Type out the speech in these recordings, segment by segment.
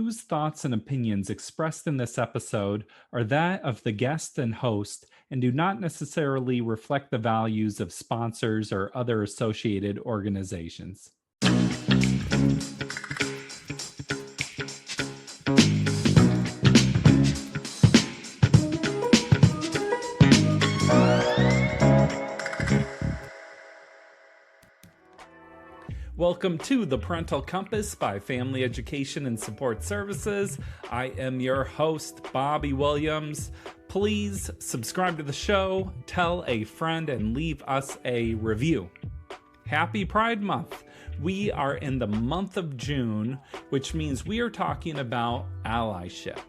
views, thoughts, and opinions expressed in this episode are that of the guest and host and do not necessarily reflect the values of sponsors or other associated organizations. Welcome to the Parental Compass by Family Education and Support Services. I am your host, Bobby Williams. Please subscribe to the show, tell a friend, and leave us a review. Happy Pride Month. We are in the month of June, which means we are talking about allyship.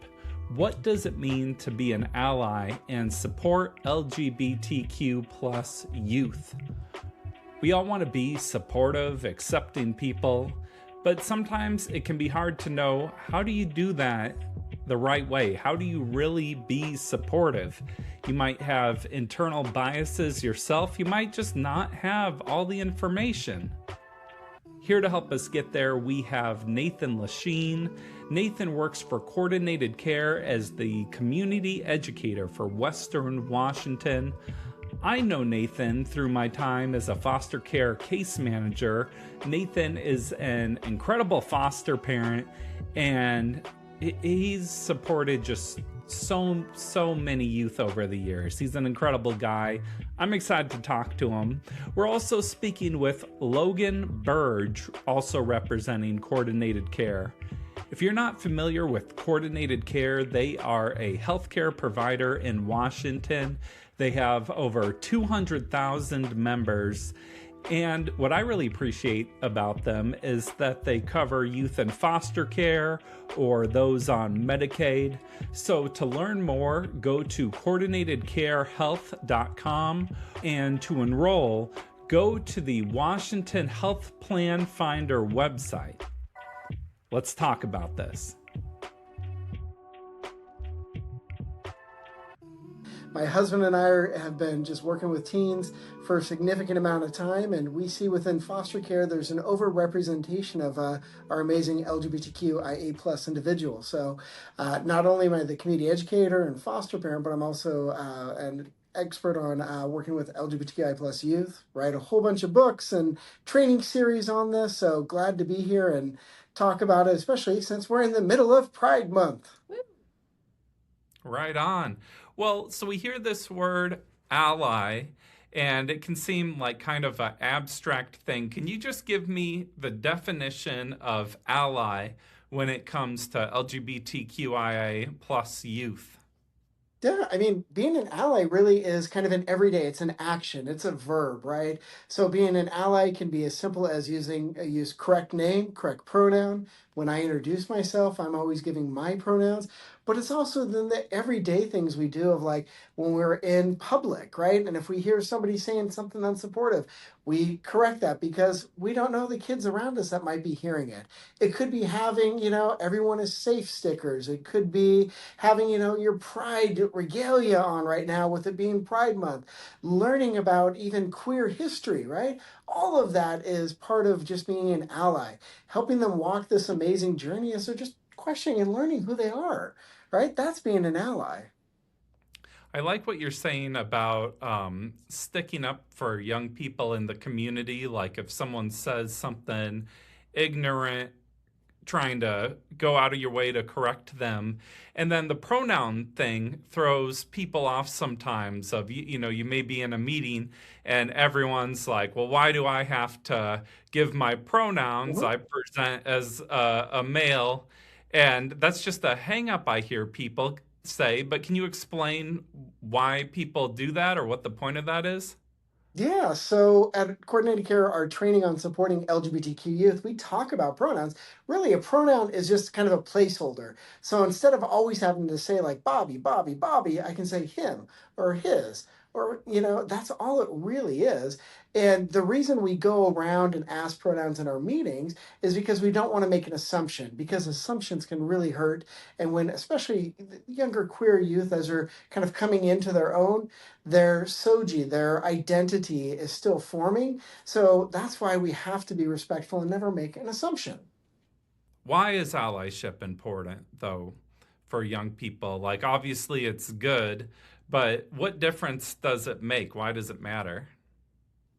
What does it mean to be an ally and support LGBTQ plus youth? We all want to be supportive, accepting people, but sometimes it can be hard to know, how do you do that the right way? How do you really be supportive? You might have internal biases yourself. You might just not have all the information. Here to help us get there, we have Nathan LaChine. Nathan works for Coordinated Care as the community educator for Western Washington. I know Nathan through my time as a foster care case manager. Nathan is an incredible foster parent, and he's supported just so many youth over the years. He's an incredible guy. I'm excited to talk to him. We're also speaking with Logan Birge, also representing Coordinated Care. If you're not familiar with Coordinated Care, they are a healthcare provider in Washington. They have over 200,000 members. And what I really appreciate about them is that they cover youth in foster care or those on Medicaid. So to learn more, go to coordinatedcarehealth.com, and to enroll, go to the Washington Health Plan Finder website. Let's talk about this. My husband and I have been just working with teens for a significant amount of time, and we see within foster care there's an overrepresentation of our amazing LGBTQIA plus individuals. So not only am I the community educator and foster parent, but I'm also an expert on working with LGBTQI plus youth, write a whole bunch of books and training series on this. So glad to be here and talk about it, especially since we're in the middle of Pride Month. Right on. Well, so we hear this word ally, and it can seem like kind of an abstract thing. Can you just give me the definition of ally when it comes to LGBTQIA plus youth? Yeah, I mean, being an ally really is kind of an everyday, it's an action, it's a verb, right? So being an ally can be as simple as use correct name, correct pronoun. When I introduce myself, I'm always giving my pronouns, but it's also then the everyday things we do of like when we're in public, right? And if we hear somebody saying something unsupportive, we correct that because we don't know the kids around us that might be hearing it. It could be having, everyone is safe stickers. It could be having, your pride regalia on right now with it being Pride Month, learning about even queer history, right? All of that is part of just being an ally, helping them walk this amazing journey as they're just questioning and learning who they are, right? That's being an ally. I like what you're saying about sticking up for young people in the community. Like if someone says something ignorant, trying to go out of your way to correct them. And then the pronoun thing throws people off sometimes of, you may be in a meeting and everyone's like, well, why do I have to give my pronouns? Mhm. I present as a male. And that's just a hang up I hear people say. But can you explain why people do that or what the point of that is? Yeah, so at Coordinated Care, our training on supporting LGBTQ youth, we talk about pronouns. Really, a pronoun is just kind of a placeholder. So instead of always having to say like Bobby, Bobby, Bobby, I can say him or his, or, that's all it really is. And the reason we go around and ask pronouns in our meetings is because we don't want to make an assumption, because assumptions can really hurt. And when, especially younger queer youth, as they're kind of coming into their own, their soji, their identity is still forming. So that's why we have to be respectful and never make an assumption. Why is allyship important, though, for young people? Like, obviously, it's good, but what difference does it make? Why does it matter?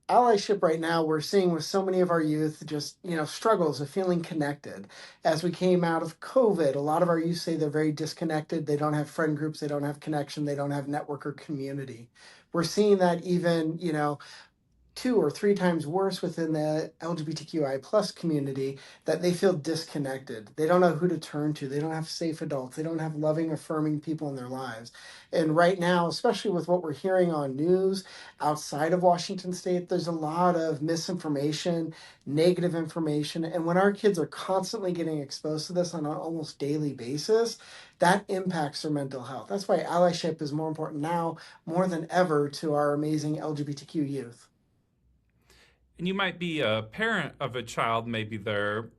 Allyship right now we're seeing with so many of our youth just struggles of feeling connected. As we came out of COVID, a lot of our youth say they're very disconnected. They don't have friend groups, they don't have connection, they don't have network or community. We're seeing that even 2 or 3 times worse within the LGBTQI plus community, that they feel disconnected. They don't know who to turn to. They don't have safe adults. They don't have loving, affirming people in their lives. And right now, especially with what we're hearing on news outside of Washington State, there's a lot of misinformation, negative information. And when our kids are constantly getting exposed to this on an almost daily basis, that impacts their mental health. That's why allyship is more important now, more than ever, to our amazing LGBTQ youth. And you might be a parent of a child, maybe they're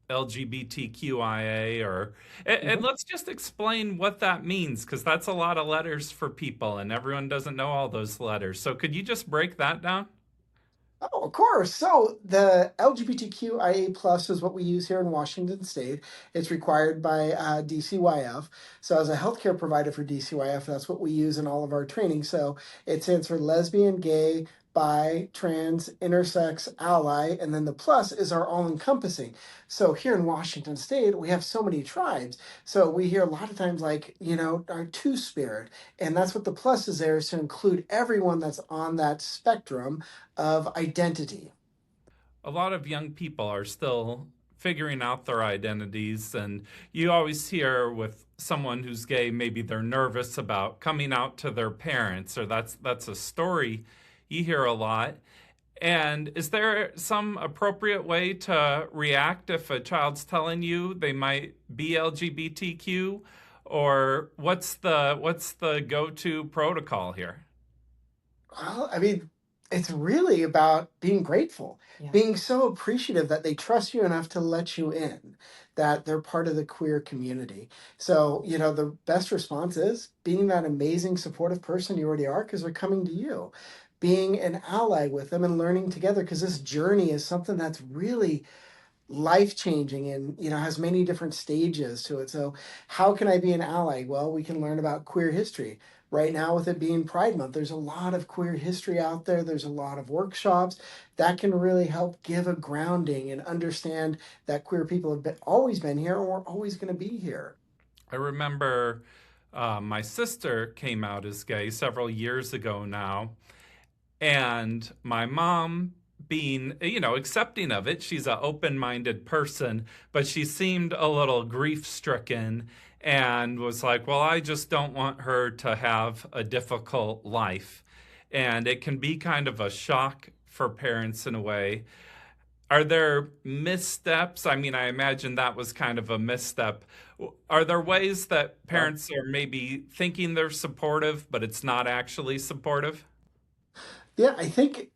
LGBTQIA, or and Mhm. let's just explain what that means because that's a lot of letters for people and everyone doesn't know all those letters. So could you just break that down? Oh, of course. So the LGBTQIA plus is what we use here in Washington State. It's required by DCYF. So as a healthcare provider for DCYF, that's what we use in all of our training. So it stands for lesbian, gay, bi, trans, intersex, ally, and then the plus is our all-encompassing. So here in Washington State, we have so many tribes. So we hear a lot of times like, our two-spirit. And that's what the plus is there, is to include everyone that's on that spectrum of identity. A lot of young people are still figuring out their identities, and you always hear with someone who's gay, maybe they're nervous about coming out to their parents, or that's a story you hear a lot. And is there some appropriate way to react if a child's telling you they might be LGBTQ, or what's the go-to protocol here? Well, I mean, it's really about being grateful, yeah, being so appreciative that they trust you enough to let you in, that they're part of the queer community. So, the best response is being that amazing, supportive person you already are because they're coming to you. Being an ally with them and learning together because this journey is something that's really life changing and has many different stages to it. So how can I be an ally? Well, we can learn about queer history. Right now, with it being Pride Month, there's a lot of queer history out there. There's a lot of workshops that can really help give a grounding and understand that queer people have always been here and we're always going to be here. I remember my sister came out as gay several years ago now, and my mom being accepting of it, she's an open-minded person, but she seemed a little grief-stricken and was like, well, I just don't want her to have a difficult life. And it can be kind of a shock for parents in a way. Are there missteps? I mean, I imagine that was kind of a misstep. Are there ways that Yep. parents are maybe thinking they're supportive, but it's not actually supportive? Yeah, I think,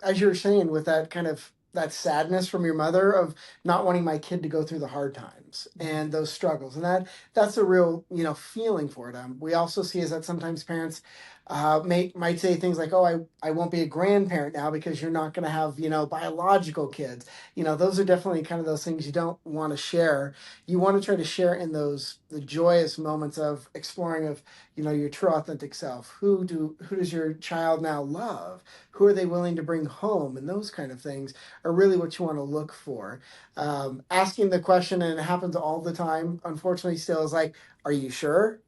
as you were saying, with that kind of that sadness from your mother of not wanting my kid to go through the hard times and those struggles. And that's a real, feeling for it. We also see is that sometimes parents might say things like, oh, I won't be a grandparent now because you're not going to have, biological kids. Those are definitely kind of those things you don't want to share. You want to try to share in those the joyous moments of exploring of your true authentic self. Who does your child now love? Who are they willing to bring home? And those kind of things are really what you want to look for. Asking the question, and it happens all the time, unfortunately, still is like, are you sure?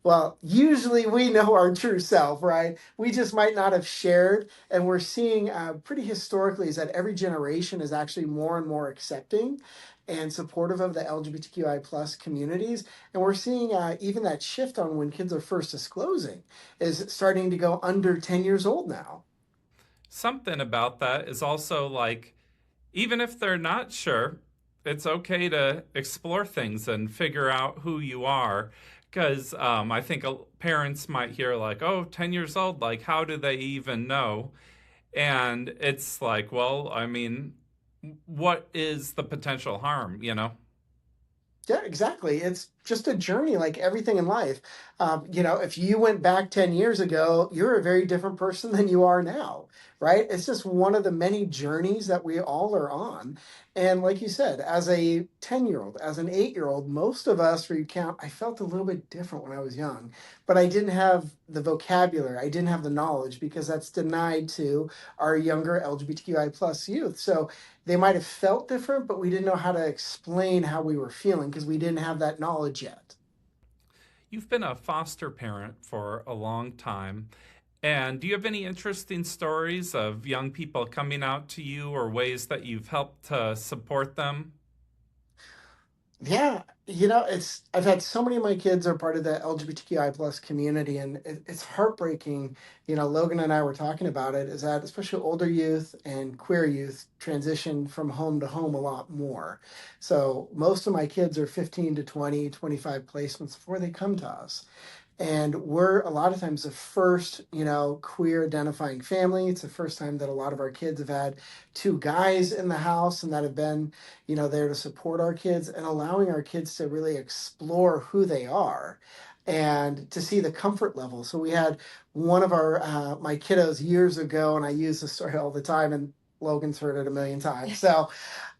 Well, usually we know our true self, right? We just might not have shared. And we're seeing pretty historically is that every generation is actually more and more accepting and supportive of the LGBTQI plus communities. And we're seeing even that shift on when kids are first disclosing is starting to go under 10 years old now. Something about that is also like, even if they're not sure, it's okay to explore things and figure out who you are. Because I think parents might hear, like, oh, 10 years old, like, how do they even know? And it's like, well, I mean, what is the potential harm, you know? Yeah, exactly. It's just a journey like everything in life. If you went back 10 years ago, you're a very different person than you are now, right? It's just one of the many journeys that we all are on. And like you said, as a 10-year-old, as an 8-year-old, most of us recount, I felt a little bit different when I was young, but I didn't have the vocabulary, I didn't have the knowledge because that's denied to our younger LGBTQI plus youth. So they might have felt different, but we didn't know how to explain how we were feeling because we didn't have that knowledge yet. You've been a foster parent for a long time. And do you have any interesting stories of young people coming out to you or ways that you've helped to support them? Yeah, it's I've had so many of my kids are part of the LGBTQI plus community, and it's heartbreaking. Logan and I were talking about it, is that especially older youth and queer youth transition from home to home a lot more. So most of my kids are 15 to 20, 25 placements before they come to us. And we're a lot of times the first, queer identifying family. It's the first time that a lot of our kids have had two guys in the house and that have been, there to support our kids and allowing our kids to really explore who they are and to see the comfort level. So we had one of our my kiddos years ago, and I use this story all the time, and Logan's heard it a million times. So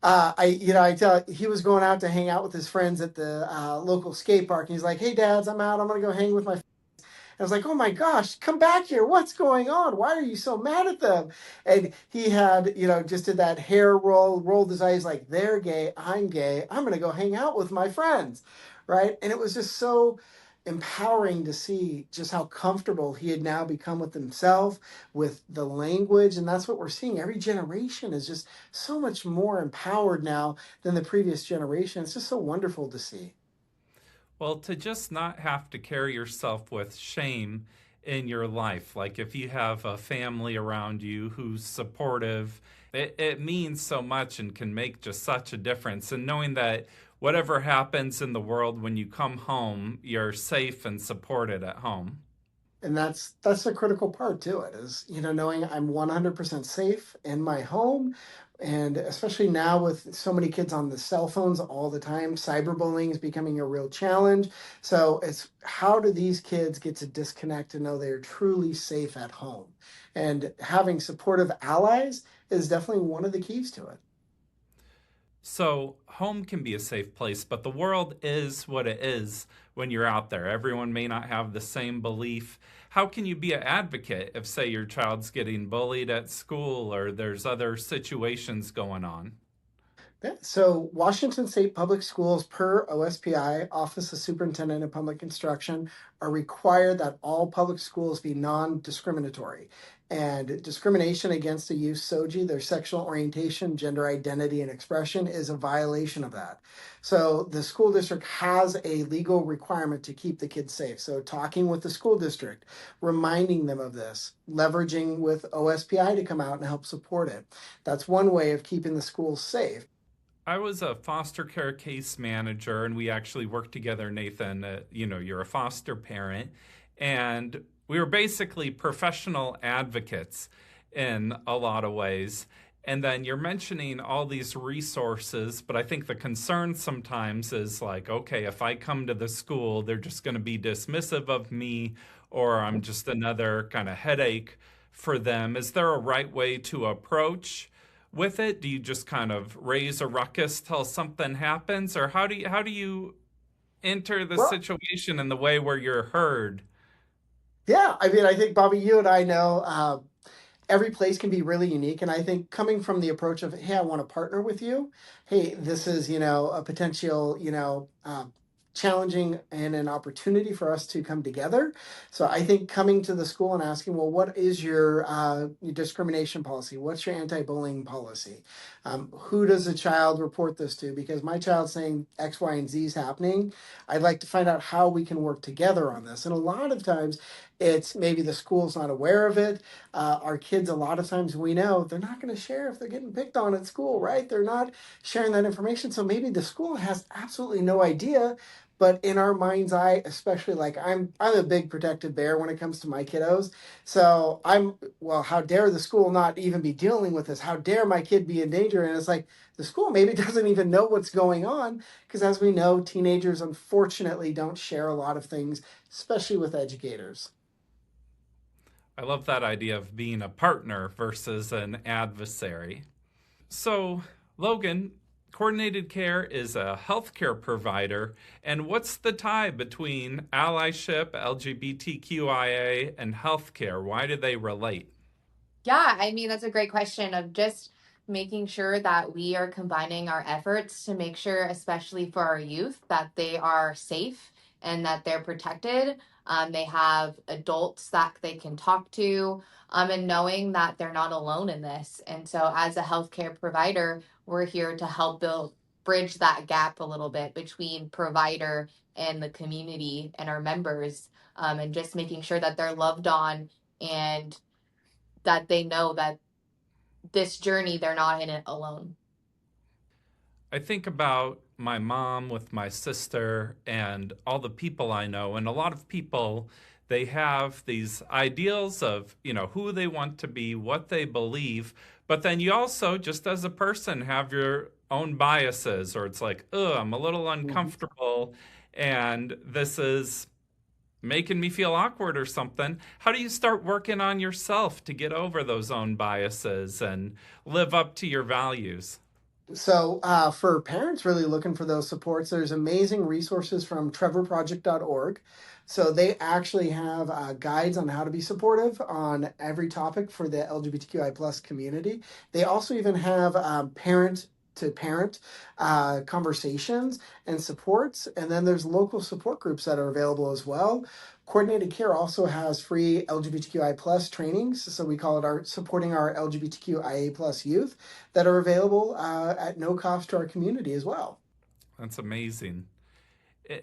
I tell he was going out to hang out with his friends at the local skate park, and he's like, "Hey, dads, I'm out. I'm gonna go hang with my." I was like, "Oh my gosh, come back here! What's going on? Why are you so mad at them?" And he had, just did that hair roll, rolled his eyes like, "They're gay. I'm gay. I'm gonna go hang out with my friends," right? And it was just so empowering to see just how comfortable he had now become with himself, with the language, and that's what we're seeing. Every generation is just so much more empowered now than the previous generation. It's just so wonderful to see. Well, to just not have to carry yourself with shame in your life. Like if you have a family around you who's supportive, it means so much and can make just such a difference. And knowing that whatever happens in the world when you come home, you're safe and supported at home. And that's a critical part to it, is knowing I'm 100% safe in my home. And especially now with so many kids on the cell phones all the time, cyberbullying is becoming a real challenge. So it's, how do these kids get to disconnect and know they're truly safe at home? And having supportive allies is definitely one of the keys to it. So, home can be a safe place, but the world is what it is when you're out there. Everyone may not have the same belief. How can you be an advocate if, say, your child's getting bullied at school or there's other situations going on? Yeah, so Washington State Public Schools, per OSPI, Office of Superintendent of Public Instruction, are required that all public schools be non-discriminatory. And discrimination against the youth SOGI, their sexual orientation, gender identity, and expression, is a violation of that. So the school district has a legal requirement to keep the kids safe. So talking with the school district, reminding them of this, leveraging with OSPI to come out and help support it. That's one way of keeping the schools safe. I was a foster care case manager, and we actually worked together, Nathan. You're a foster parent, and we were basically professional advocates in a lot of ways. And then you're mentioning all these resources, but I think the concern sometimes is like, okay, if I come to the school, they're just going to be dismissive of me, or I'm just another kind of headache for them. Is there a right way to approach with it? Do you just kind of raise a ruckus till something happens, or how do you enter the Well, situation in the way where you're heard? yeah, I mean, I think Bobby, you and I know every place can be really unique. And I think coming from the approach of, hey, I want to partner with you. Hey, this is, a potential, challenging and an opportunity for us to come together. So I think coming to the school and asking, well, what is your discrimination policy? What's your anti-bullying policy? Who does the child report this to? Because my child's saying X, Y, and Z is happening. I'd like to find out how we can work together on this. And a lot of times it's maybe the school's not aware of it. Our kids, a lot of times we know they're not going to share if they're getting picked on at school, right? They're not sharing that information. So maybe the school has absolutely no idea. But in our mind's eye, especially like I'm a big protective bear when it comes to my kiddos. So well, how dare the school not even be dealing with this? How dare my kid be in danger? And it's like the school maybe doesn't even know what's going on because, as we know, teenagers unfortunately don't share a lot of things, especially with educators. I love that idea of being a partner versus an adversary. So, Logan, coordinated care is a healthcare provider. And what's the tie between allyship, LGBTQIA, and healthcare? Why do they relate? Yeah, I mean, that's a great question of just making sure that we are combining our efforts to make sure, especially for our youth, that they are safe and that they're protected. They have adults that they can talk to, and knowing that they're not alone in this. And so, as a healthcare provider, we're here to help bridge that gap a little bit between provider and the community and our members, and just making sure that they're loved on and that they know that this journey, they're not in it alone. I think about my mom with my sister and all the people I know, and a lot of people, they have these ideals of, who they want to be, what they believe, but then you also, just as a person, have your own biases, or it's like, I'm a little Mhm. uncomfortable, and this is making me feel awkward or something. How do you start working on yourself to get over those own biases and live up to your values? So, for parents really looking for those supports, there's amazing resources from trevorproject.org. So, they actually have guides on how to be supportive on every topic for the LGBTQI plus community. They also even have parent to parent conversations and supports. And then there's local support groups that are available as well. Coordinated Care also has free LGBTQI plus trainings. So, we call it our supporting our LGBTQIA plus youth that are available at no cost to our community as well. That's amazing.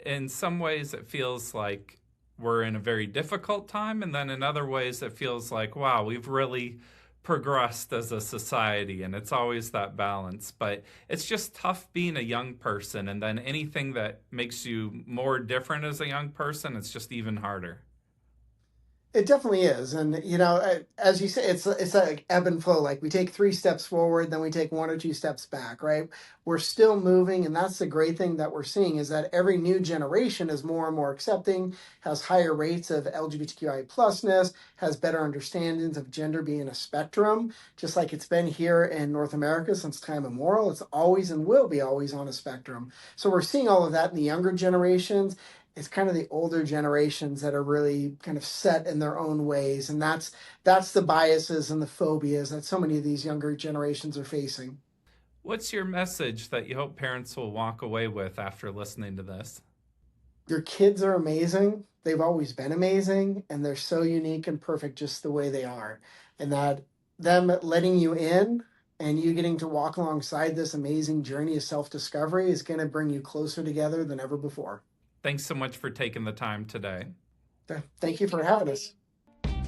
In some ways, it feels like we're in a very difficult time. And then in other ways, it feels like, wow, we've really progressed as a society. And it's always that balance. But it's just tough being a young person. And then anything that makes you more different as a young person, it's just even harder. It definitely is, and as you say, it's like ebb and flow. Like we take 3 steps forward, then we take 1 or 2 steps back, right? We're still moving, and that's the great thing that we're seeing is that every new generation is more and more accepting, has higher rates of LGBTQI plusness, has better understandings of gender being a spectrum, just like it's been here in North America since time immemorial. It's always and will be always on a spectrum. So we're seeing all of that in the younger generations. It's kind of the older generations that are really kind of set in their own ways, and that's the biases and the phobias that so many of these younger generations are facing. What's your message that you hope parents will walk away with after listening to this? Your kids are amazing. They've always been amazing, and they're so unique and perfect just the way they are. And that them letting you in and you getting to walk alongside this amazing journey of self-discovery is going to bring you closer together than ever before. Thanks so much for taking the time today. Thank you Thank you, for having us. Bobby.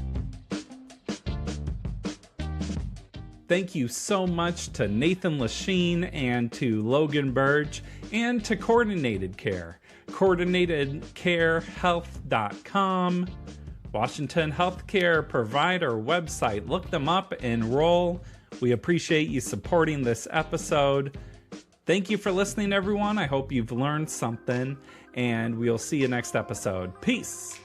Thank you so much to Nathan LaChine and to Logan Birge and to Coordinated Care. CoordinatedCareHealth.com, Washington Healthcare Provider website. Look them up, enroll. We appreciate you supporting this episode. Thank you for listening, everyone. I hope you've learned something, and we'll see you next episode. Peace.